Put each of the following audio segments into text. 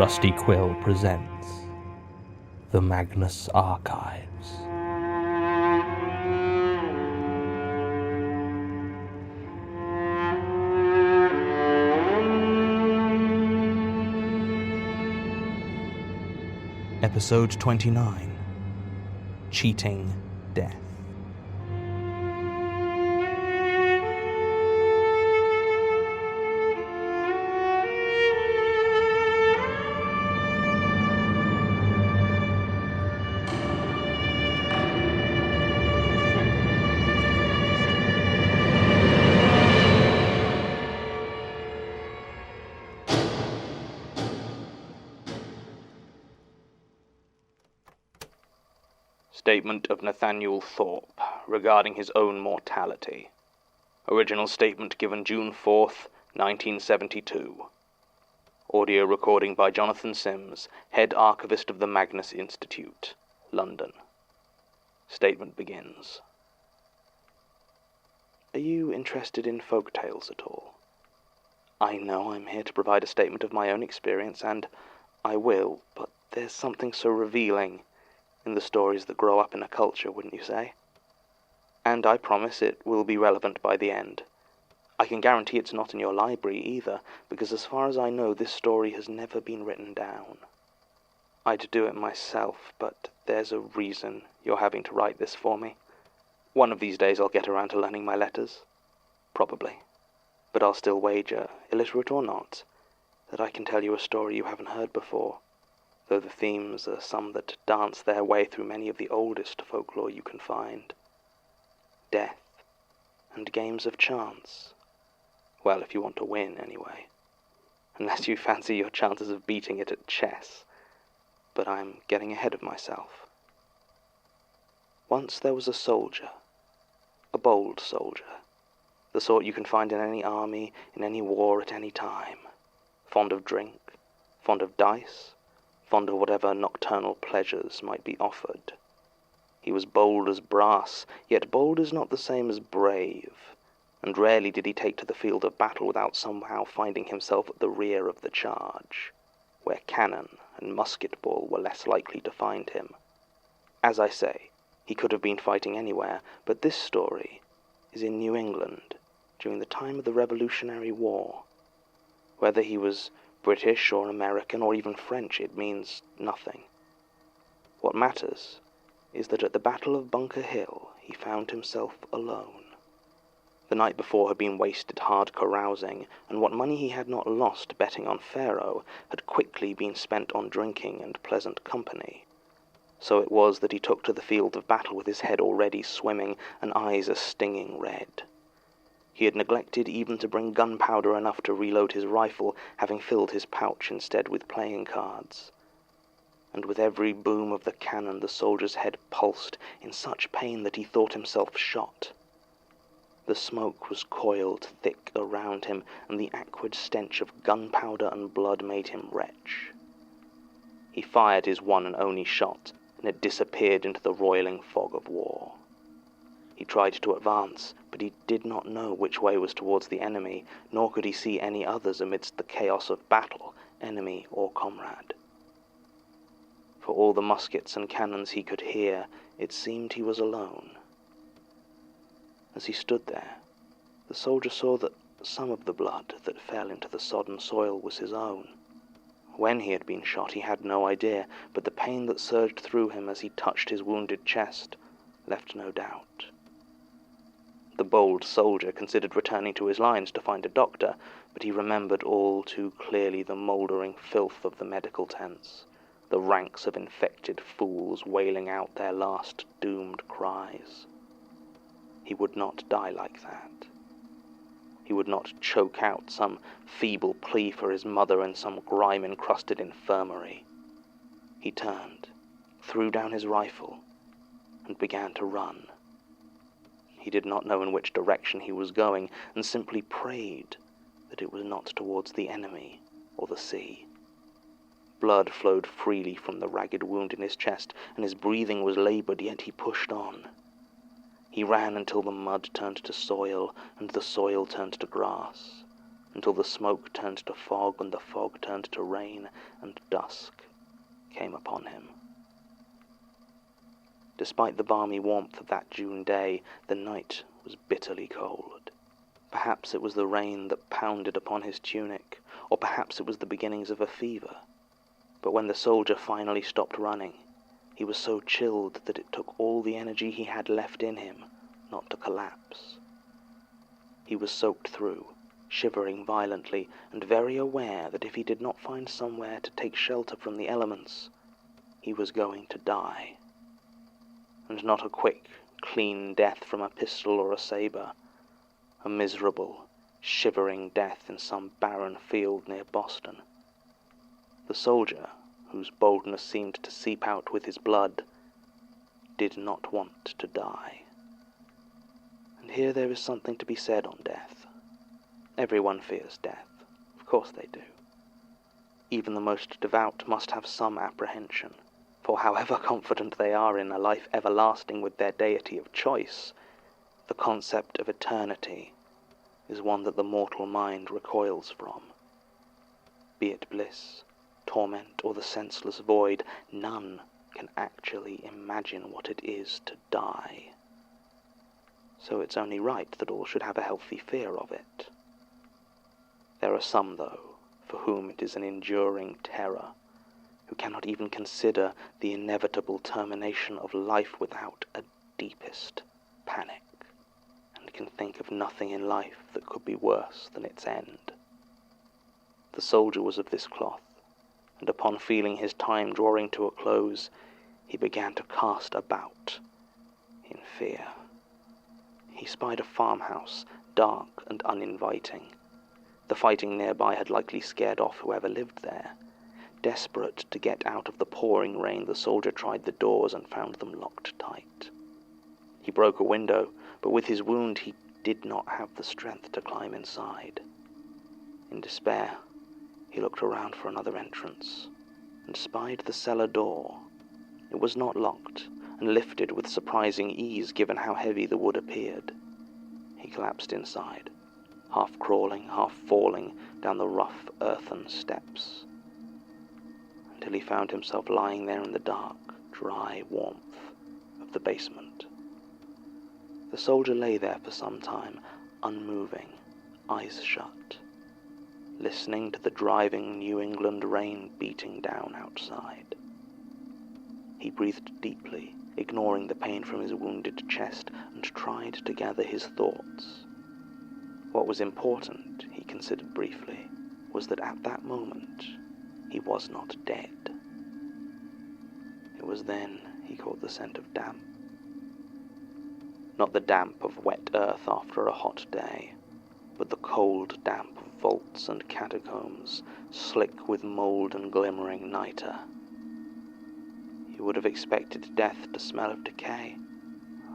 Rusty Quill presents the Magnus Archives. Episode 29, Cheating Death. Statement of Nathaniel Thorp regarding his own mortality. Original statement given June 4th, 1972. Audio recording by Jonathan Sims, Head Archivist of the Magnus Institute, London. Statement begins. Are you interested in folk tales at all? I know I'm here to provide a statement of my own experience, and I will, but there's something so revealing in the stories that grow up in a culture, wouldn't you say? And I promise it will be relevant by the end. I can guarantee it's not in your library either, because as far as I know, this story has never been written down. I'd do it myself, but there's a reason you're having to write this for me. One of these days I'll get around to learning my letters. Probably. But I'll still wager, illiterate or not, that I can tell you a story you haven't heard before, though the themes are some that dance their way through many of the oldest folklore you can find. Death, and games of chance. Well, if you want to win, anyway. Unless you fancy your chances of beating it at chess. But I'm getting ahead of myself. Once there was a soldier. A bold soldier. The sort you can find in any army, in any war at any time. Fond of drink, fond of dice, fond of whatever nocturnal pleasures might be offered. He was bold as brass, yet bold is not the same as brave, and rarely did he take to the field of battle without somehow finding himself at the rear of the charge, where cannon and musket ball were less likely to find him. As I say, he could have been fighting anywhere, but this story is in New England during the time of the Revolutionary War. Whether he was British or American or even French, it means nothing. What matters is that at the Battle of Bunker Hill he found himself alone. The night before had been wasted hard carousing, and what money he had not lost betting on faro had quickly been spent on drinking and pleasant company. So it was that he took to the field of battle with his head already swimming and eyes a stinging red. He had neglected even to bring gunpowder enough to reload his rifle, having filled his pouch instead with playing cards. And with every boom of the cannon the soldier's head pulsed in such pain that he thought himself shot. The smoke was coiled thick around him, and the acrid stench of gunpowder and blood made him retch. He fired his one and only shot, and it disappeared into the roiling fog of war. He tried to advance, but he did not know which way was towards the enemy, nor could he see any others amidst the chaos of battle, enemy or comrade. For all the muskets and cannons he could hear, it seemed he was alone. As he stood there, the soldier saw that some of the blood that fell into the sodden soil was his own. When he had been shot he had no idea, but the pain that surged through him as he touched his wounded chest left no doubt. The bold soldier considered returning to his lines to find a doctor, but he remembered all too clearly the mouldering filth of the medical tents, the ranks of infected fools wailing out their last doomed cries. He would not die like that. He would not choke out some feeble plea for his mother in some grime-encrusted infirmary. He turned, threw down his rifle, and began to run. He did not know in which direction he was going, and simply prayed that it was not towards the enemy or the sea. Blood flowed freely from the ragged wound in his chest, and his breathing was labored, yet he pushed on. He ran until the mud turned to soil, and the soil turned to grass, until the smoke turned to fog, and the fog turned to rain, and dusk came upon him. Despite the balmy warmth of that June day, the night was bitterly cold. Perhaps it was the rain that pounded upon his tunic, or perhaps it was the beginnings of a fever. But when the soldier finally stopped running, he was so chilled that it took all the energy he had left in him not to collapse. He was soaked through, shivering violently, and very aware that if he did not find somewhere to take shelter from the elements, he was going to die. And not a quick, clean death from a pistol or a saber, a miserable, shivering death in some barren field near Boston. The soldier, whose boldness seemed to seep out with his blood, did not want to die. And here there is something to be said on death. Everyone fears death. Of course they do. Even the most devout must have some apprehension, for however confident they are in a life everlasting with their deity of choice, the concept of eternity is one that the mortal mind recoils from. Be it bliss, torment, or the senseless void, none can actually imagine what it is to die. So it's only right that all should have a healthy fear of it. There are some, though, for whom it is an enduring terror, who cannot even consider the inevitable termination of life without a deepest panic, and can think of nothing in life that could be worse than its end. The soldier was of this cloth, and upon feeling his time drawing to a close, he began to cast about in fear. He spied a farmhouse, dark and uninviting. The fighting nearby had likely scared off whoever lived there. Desperate to get out of the pouring rain, the soldier tried the doors and found them locked tight. He broke a window, but with his wound he did not have the strength to climb inside. In despair, he looked around for another entrance, and spied the cellar door. It was not locked, and lifted with surprising ease given how heavy the wood appeared. He collapsed inside, half crawling, half falling down the rough earthen steps, until he found himself lying there in the dark, dry warmth of the basement. The soldier lay there for some time, unmoving, eyes shut, listening to the driving New England rain beating down outside. He breathed deeply, ignoring the pain from his wounded chest, and tried to gather his thoughts. What was important, he considered briefly, was that at that moment he was not dead. It was then he caught the scent of damp. Not the damp of wet earth after a hot day, but the cold damp of vaults and catacombs, slick with mold and glimmering nitre. He would have expected death to smell of decay,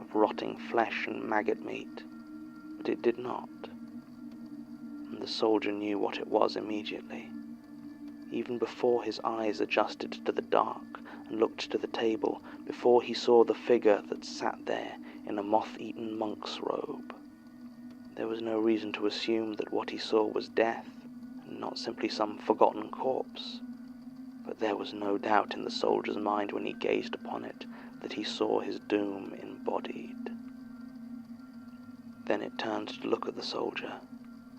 of rotting flesh and maggot meat, but it did not. And the soldier knew what it was immediately. Even before his eyes adjusted to the dark and looked to the table, before he saw the figure that sat there in a moth-eaten monk's robe, there was no reason to assume that what he saw was death, and not simply some forgotten corpse. But there was no doubt in the soldier's mind when he gazed upon it that he saw his doom embodied. Then it turned to look at the soldier,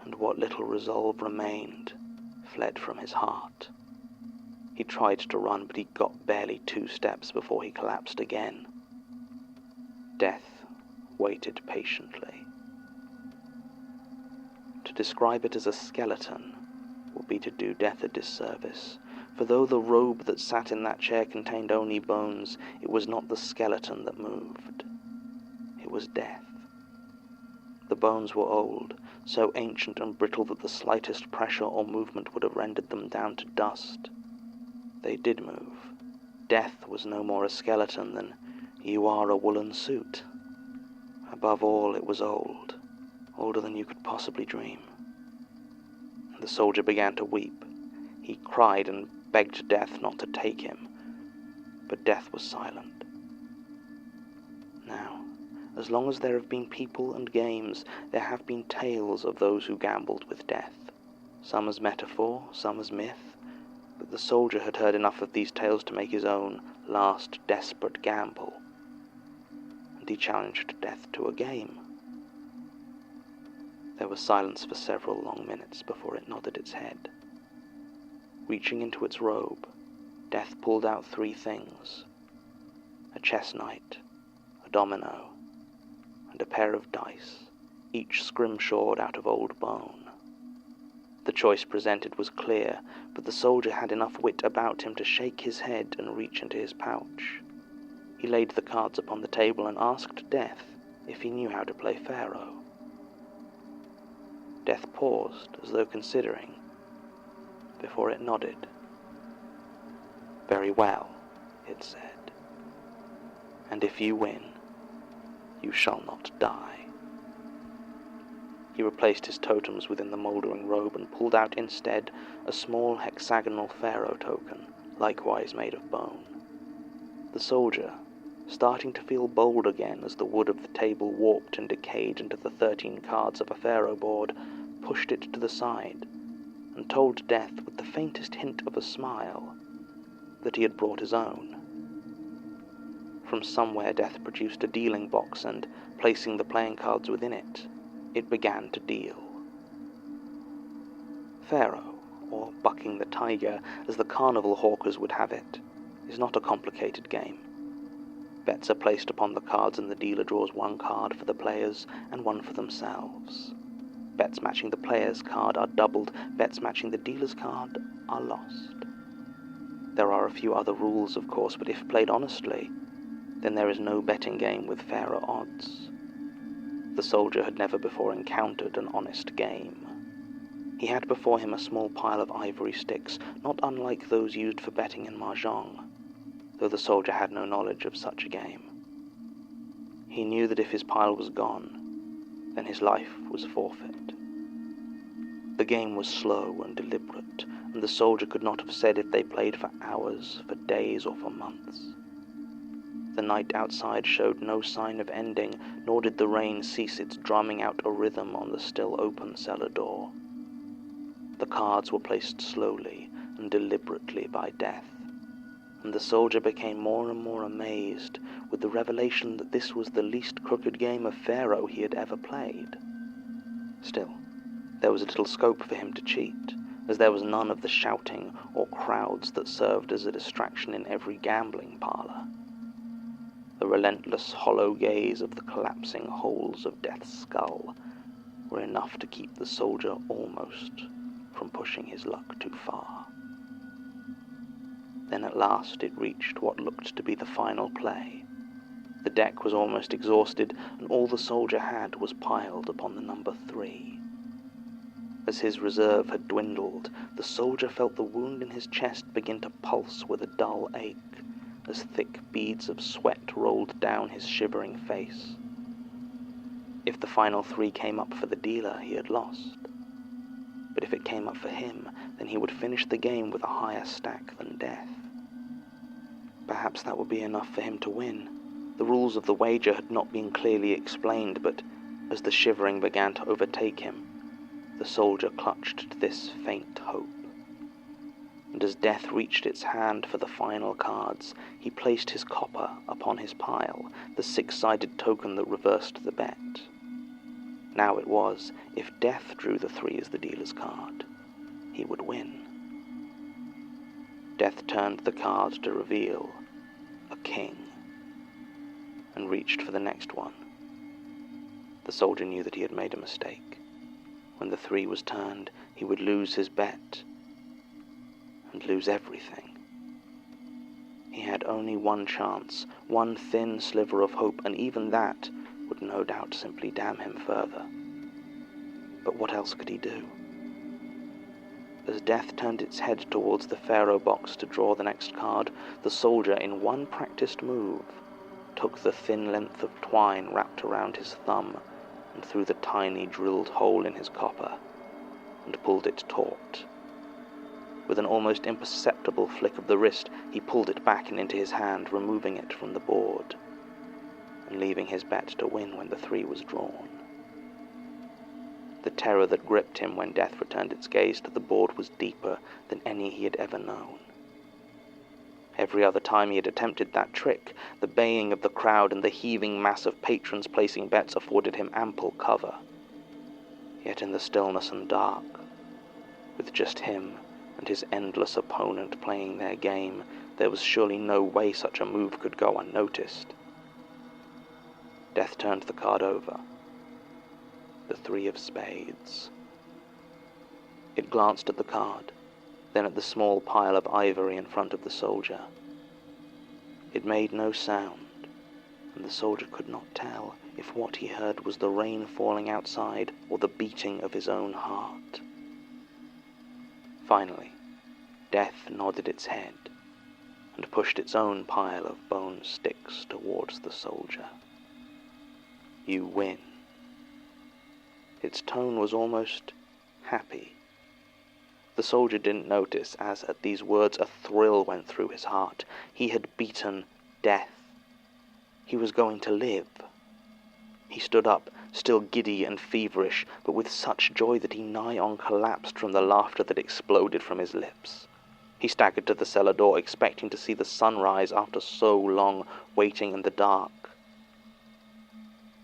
and what little resolve remained fled from his heart. He tried to run, but he got barely 2 steps before he collapsed again. Death waited patiently. To describe it as a skeleton would be to do death a disservice, for though the robe that sat in that chair contained only bones, it was not the skeleton that moved. It was death. The bones were old, so ancient and brittle that the slightest pressure or movement would have rendered them down to dust. They did move. Death was no more a skeleton than you are a woolen suit. Above all, it was old, older than you could possibly dream. The soldier began to weep. He cried and begged death not to take him, but death was silent. Now, as long as there have been people and games, there have been tales of those who gambled with death, some as metaphor, some as myth, but the soldier had heard enough of these tales to make his own last desperate gamble, and he challenged death to a game. There was silence for several long minutes before it nodded its head. Reaching into its robe, Death pulled out 3 things: a chess knight, a domino, and a pair of dice, each scrimshawed out of old bone. The choice presented was clear, but the soldier had enough wit about him to shake his head and reach into his pouch. He laid the cards upon the table and asked Death if he knew how to play Pharaoh. Death paused, as though considering, before it nodded. "Very well," it said, "and if you win, you shall not die." He replaced his totems within the mouldering robe and pulled out instead a small hexagonal pharaoh token, likewise made of bone. The soldier, starting to feel bold again as the wood of the table warped and decayed into the 13 cards of a pharaoh board, pushed it to the side and told Death with the faintest hint of a smile that he had brought his own. From somewhere Death produced a dealing box and, placing the playing cards within it, it began to deal. Pharaoh, or bucking the tiger, as the carnival hawkers would have it, is not a complicated game. Bets are placed upon the cards and the dealer draws 1 card for the players and 1 for themselves. Bets matching the player's card are doubled, bets matching the dealer's card are lost. There are a few other rules, of course, but if played honestly, then there is no betting game with fairer odds. The soldier had never before encountered an honest game. He had before him a small pile of ivory sticks, not unlike those used for betting in mahjong, though the soldier had no knowledge of such a game. He knew that if his pile was gone, then his life was forfeit. The game was slow and deliberate, and the soldier could not have said if they played for hours, for days, or for months. The night outside showed no sign of ending, nor did the rain cease its drumming out a rhythm on the still open cellar door. The cards were placed slowly and deliberately by Death, and the soldier became more and more amazed with the revelation that this was the least crooked game of Pharaoh he had ever played. Still, there was little scope for him to cheat, as there was none of the shouting or crowds that served as a distraction in every gambling parlor. The relentless hollow gaze of the collapsing holes of Death's skull were enough to keep the soldier almost from pushing his luck too far. Then at last it reached what looked to be the final play. The deck was almost exhausted, and all the soldier had was piled upon the number 3. As his reserve had dwindled, the soldier felt the wound in his chest begin to pulse with a dull ache, as thick beads of sweat rolled down his shivering face. If the final 3 came up for the dealer, he had lost. But if it came up for him, then he would finish the game with a higher stack than Death. Perhaps that would be enough for him to win. The rules of the wager had not been clearly explained, but as the shivering began to overtake him, the soldier clutched to this faint hope. And as Death reached its hand for the final cards, he placed his copper upon his pile, the 6-sided token that reversed the bet. Now it was, if Death drew the 3 as the dealer's card, he would win. Death turned the card to reveal a king, and reached for the next one. The soldier knew that he had made a mistake. When the 3 was turned, he would lose his bet, and lose everything. He had only one chance, one thin sliver of hope, and even that would no doubt simply damn him further. But what else could he do? As Death turned its head towards the Pharaoh box to draw the next card, the soldier, in one practiced move, took the thin length of twine wrapped around his thumb and through the tiny drilled hole in his copper, and pulled it taut. With an almost imperceptible flick of the wrist, he pulled it back and into his hand, removing it from the board, and leaving his bet to win when the 3 was drawn. The terror that gripped him when death returned its gaze to the board was deeper than any he had ever known. Every other time he had attempted that trick, the baying of the crowd and the heaving mass of patrons placing bets afforded him ample cover. Yet in the stillness and dark, with just him and his endless opponent playing their game, there was surely no way such a move could go unnoticed. Death turned the card over. The 3 of spades. It glanced at the card, then at the small pile of ivory in front of the soldier. It made no sound, and the soldier could not tell if what he heard was the rain falling outside or the beating of his own heart. Finally, Death nodded its head and pushed its own pile of bone sticks towards the soldier. "You win." Its tone was almost happy. The soldier didn't notice as at these words a thrill went through his heart. He had beaten death. He was going to live. He stood up, still giddy and feverish, but with such joy that he nigh on collapsed from the laughter that exploded from his lips. He staggered to the cellar door, expecting to see the sun rise after so long waiting in the dark.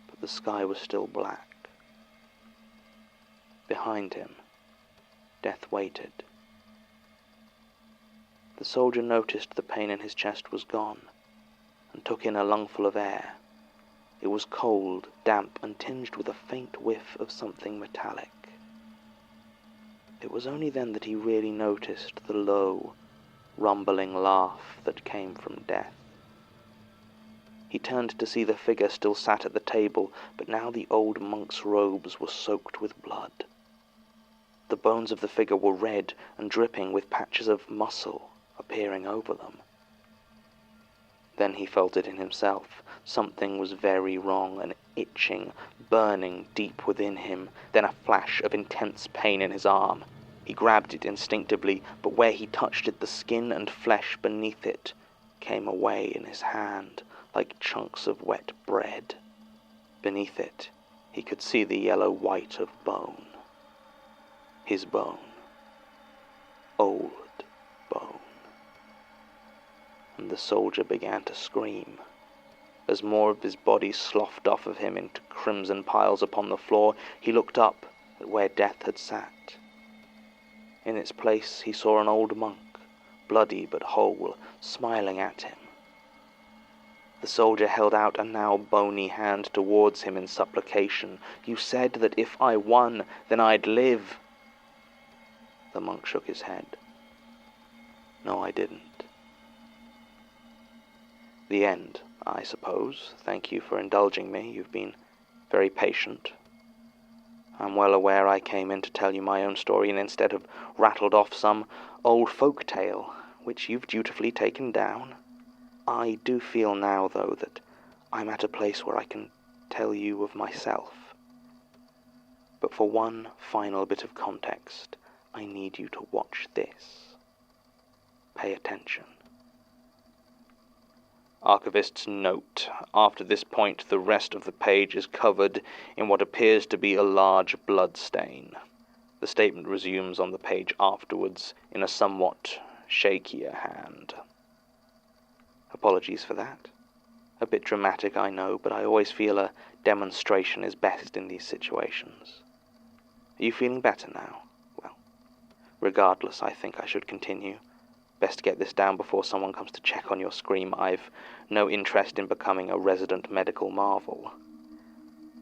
But the sky was still black. Behind him, Death waited. The soldier noticed the pain in his chest was gone, and took in a lungful of air. It was cold, damp, and tinged with a faint whiff of something metallic. It was only then that he really noticed the low, rumbling laugh that came from Death. He turned to see the figure still sat at the table, but now the old monk's robes were soaked with blood. The bones of the figure were red and dripping with patches of muscle appearing over them. Then he felt it in himself. Something was very wrong, an itching, burning deep within him, then a flash of intense pain in his arm. He grabbed it instinctively, but where he touched it, the skin and flesh beneath it came away in his hand like chunks of wet bread. Beneath it, he could see the yellow white of bone. His bone. Old bone. And the soldier began to scream. As more of his body sloughed off of him into crimson piles upon the floor, he looked up at where Death had sat. In its place he saw an old monk, bloody but whole, smiling at him. The soldier held out a now bony hand towards him in supplication. "You said that if I won, then I'd live." The monk shook his head. "No, I didn't." "The end, I suppose. Thank you for indulging me. You've been very patient. I'm well aware I came in to tell you my own story, and instead have rattled off some old folk tale, which you've dutifully taken down. I do feel now, though, that I'm at a place where I can tell you of myself. But for one final bit of context, I need you to watch this. Pay attention." Archivist's note. After this point, the rest of the page is covered in what appears to be a large blood stain. The statement resumes on the page afterwards in a somewhat shakier hand. Apologies for that. A bit dramatic, I know, but I always feel a demonstration is best in these situations. Are you feeling better now? Well, regardless, I think I should continue. Best get this down before someone comes to check on your scream. I've no interest in becoming a resident medical marvel.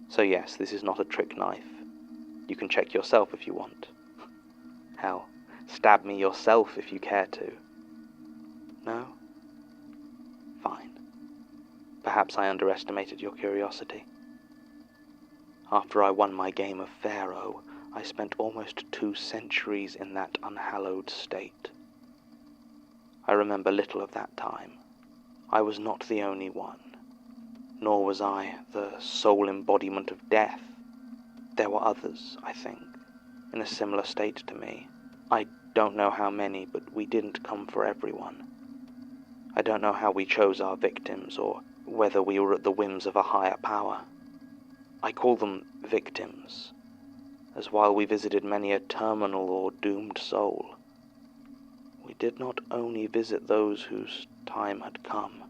So yes, this is not a trick knife. You can check yourself if you want. Hell, stab me yourself if you care to. No? Fine. Perhaps I underestimated your curiosity. After I won my game of Pharaoh, I spent almost 2 centuries in that unhallowed state. I remember little of that time. I was not the only one, nor was I the sole embodiment of death. There were others, I think, in a similar state to me. I don't know how many, but we didn't come for everyone. I don't know how we chose our victims, or whether we were at the whims of a higher power. I call them victims, as while we visited many a terminal or doomed soul, we did not only visit those whose time had come.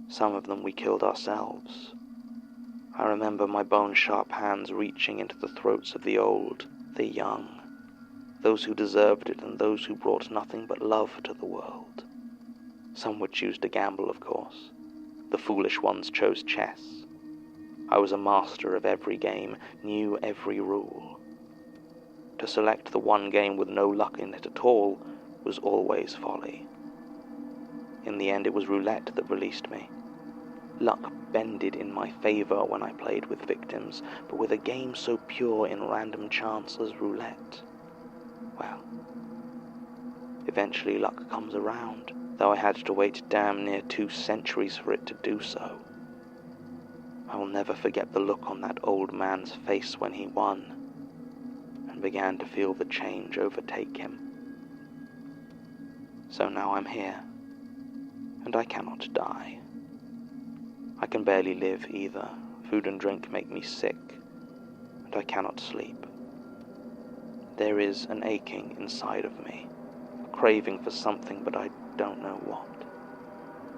Some of them we killed ourselves. I remember my bone-sharp hands reaching into the throats of the old, the young, those who deserved it and those who brought nothing but love to the world. Some would choose to gamble, of course. The foolish ones chose chess. I was a master of every game, knew every rule. To select the one game with no luck in it at all was always folly. In the end, it was roulette that released me. Luck bended in my favor when I played with victims, but with a game so pure in random chance as roulette, well, eventually luck comes around, though I had to wait damn near 2 centuries for it to do so. I will never forget the look on that old man's face when he won, and began to feel the change overtake him. So now I'm here, and I cannot die. I can barely live either. Food and drink make me sick, and I cannot sleep. There is an aching inside of me, a craving for something, but I don't know what.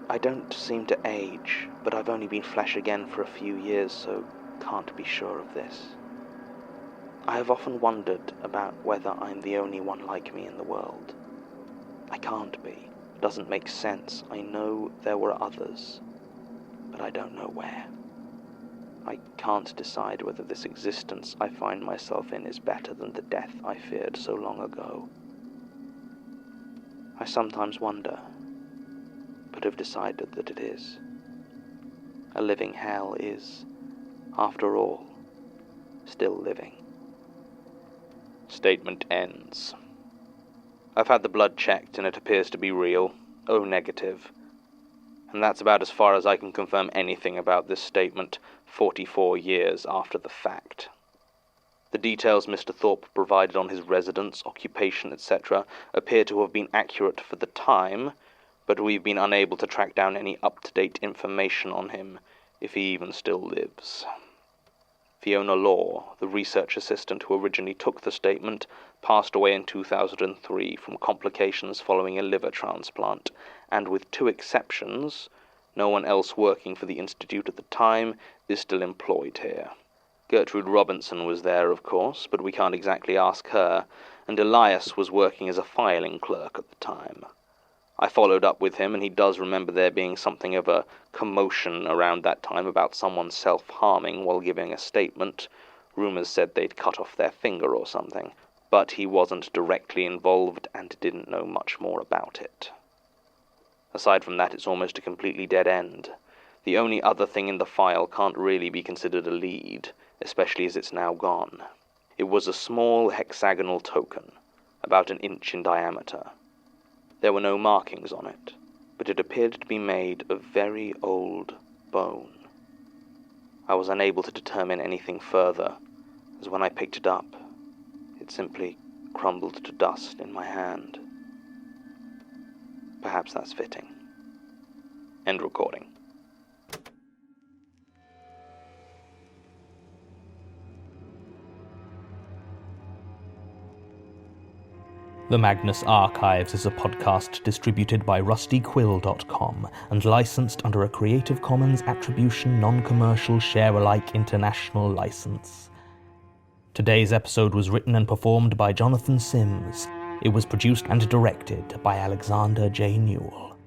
I don't seem to age, but I've only been flesh again for a few years, so can't be sure of this. I have often wondered about whether I'm the only one like me in the world. I can't be. It doesn't make sense. I know there were others, but I don't know where. I can't decide whether this existence I find myself in is better than the death I feared so long ago. I sometimes wonder, but have decided that it is. A living hell is, after all, still living. Statement ends. I've had the blood checked and it appears to be real, O negative. And that's about as far as I can confirm anything about this statement 44 years after the fact. The details Mr. Thorp provided on his residence, occupation, etc. appear to have been accurate for the time, but we've been unable to track down any up-to-date information on him, if he even still lives. Fiona Law, the research assistant who originally took the statement, passed away in 2003 from complications following a liver transplant, and with 2 exceptions, no one else working for the Institute at the time is still employed here. Gertrude Robinson was there, of course, but we can't exactly ask her, and Elias was working as a filing clerk at the time. I followed up with him, and he does remember there being something of a commotion around that time about someone self-harming while giving a statement. Rumors said they'd cut off their finger or something, but he wasn't directly involved and didn't know much more about it. Aside from that, it's almost a completely dead end. The only other thing in the file can't really be considered a lead, especially as it's now gone. It was a small hexagonal token, about 1 inch in diameter. There were no markings on it, but it appeared to be made of very old bone. I was unable to determine anything further, as when I picked it up, it simply crumbled to dust in my hand. Perhaps that's fitting. End recording. The Magnus Archives is a podcast distributed by rustyquill.com and licensed under a Creative Commons Attribution Non-Commercial Share-alike International license. Today's episode was written and performed by Jonathan Sims. It was produced and directed by Alexander J. Newall.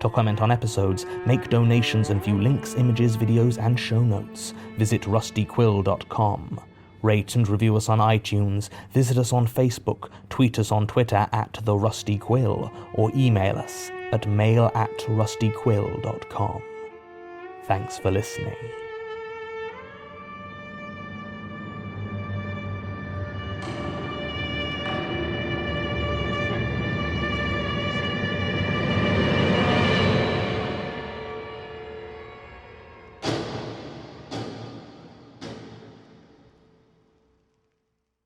To comment on episodes, make donations and view links, images, videos, and show notes, visit rustyquill.com. Rate and review us on iTunes, visit us on Facebook, tweet us on Twitter @The Rusty Quill, or email us at mail@rustyquill.com. Thanks for listening.